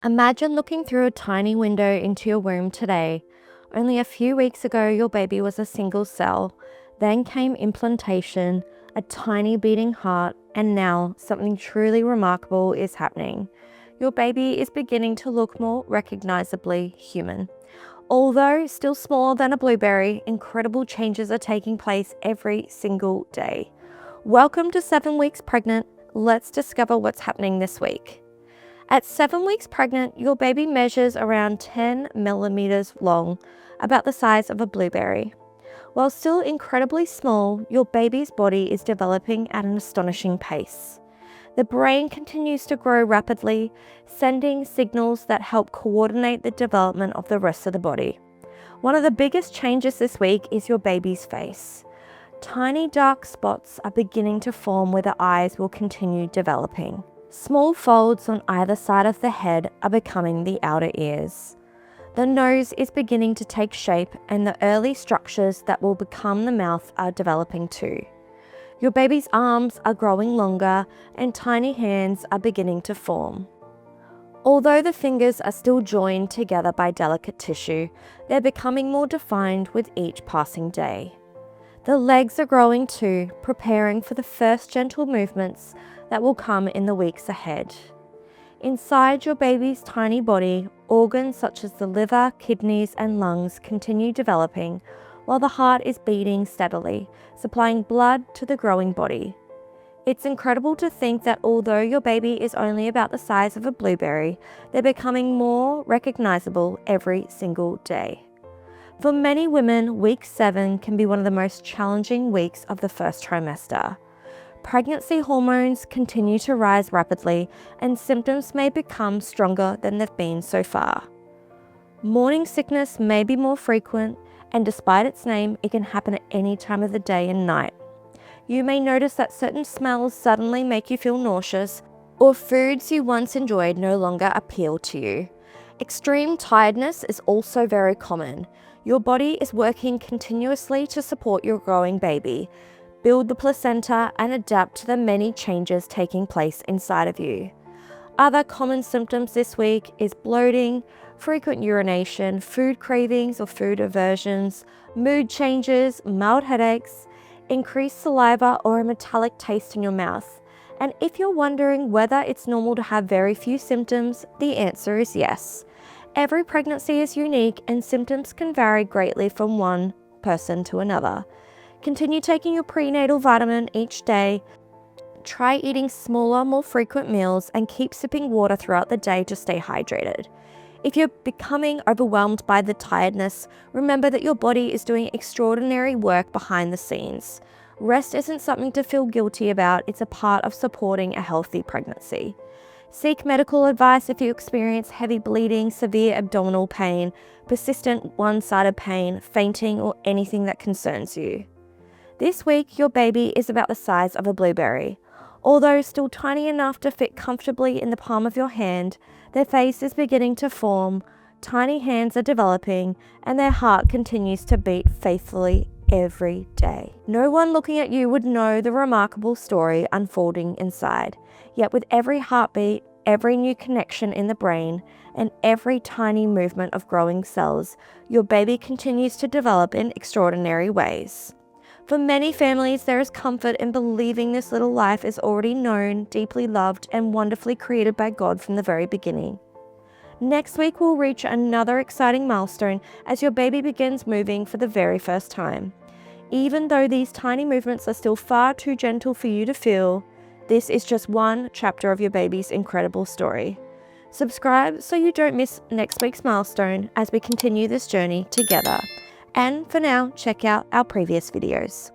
Imagine looking through a tiny window into your womb today. Only a few weeks ago, your baby was a single cell. Then came implantation, a tiny beating heart, and now something truly remarkable is happening. Your baby is beginning to look more recognizably human. Although still smaller than a blueberry, incredible changes are taking place every single day. Welcome to 7 Weeks Pregnant. Let's discover what's happening this week. At 7 weeks pregnant, your baby measures around 10 millimeters long, about the size of a blueberry. While still incredibly small, your baby's body is developing at an astonishing pace. The brain continues to grow rapidly, sending signals that help coordinate the development of the rest of the body. One of the biggest changes this week is your baby's face. Tiny dark spots are beginning to form where the eyes will continue developing. Small folds on either side of the head are becoming the outer ears. The nose is beginning to take shape, and the early structures that will become the mouth are developing too. Your baby's arms are growing longer, and tiny hands are beginning to form. Although the fingers are still joined together by delicate tissue, they're becoming more defined with each passing day. The legs are growing too, preparing for the first gentle movements that will come in the weeks ahead. Inside your baby's tiny body, organs such as the liver, kidneys, and lungs continue developing, while the heart is beating steadily, supplying blood to the growing body. It's incredible to think that although your baby is only about the size of a blueberry, they're becoming more recognizable every single day. For many women, week 7 can be one of the most challenging weeks of the first trimester. Pregnancy hormones continue to rise rapidly, and symptoms may become stronger than they've been so far. Morning sickness may be more frequent, and despite its name, it can happen at any time of the day and night. You may notice that certain smells suddenly make you feel nauseous, or foods you once enjoyed no longer appeal to you. Extreme tiredness is also very common. Your body is working continuously to support your growing baby, build the placenta, and adapt to the many changes taking place inside of you. Other common symptoms this week is bloating, frequent urination, food cravings or food aversions, mood changes, mild headaches, increased saliva or a metallic taste in your mouth. And if you're wondering whether it's normal to have very few symptoms, the answer is yes. Every pregnancy is unique, and symptoms can vary greatly from one person to another. Continue taking your prenatal vitamin each day. Try eating smaller, more frequent meals, and keep sipping water throughout the day to stay hydrated. If you're becoming overwhelmed by the tiredness, remember that your body is doing extraordinary work behind the scenes. Rest isn't something to feel guilty about, it's a part of supporting a healthy pregnancy. Seek medical advice if you experience heavy bleeding, severe abdominal pain, persistent one-sided pain, fainting, or anything that concerns you. This week, your baby is about the size of a blueberry. Although still tiny enough to fit comfortably in the palm of your hand, their face is beginning to form, tiny hands are developing, and their heart continues to beat faithfully every day. No one looking at you would know the remarkable story unfolding inside. Yet with every heartbeat, every new connection in the brain, and every tiny movement of growing cells, your baby continues to develop in extraordinary ways. For many families, there is comfort in believing this little life is already known, deeply loved, and wonderfully created by God from the very beginning. Next week, we'll reach another exciting milestone as your baby begins moving for the very first time. Even though these tiny movements are still far too gentle for you to feel, this is just one chapter of your baby's incredible story. Subscribe so you don't miss next week's milestone as we continue this journey together. And for now, check out our previous videos.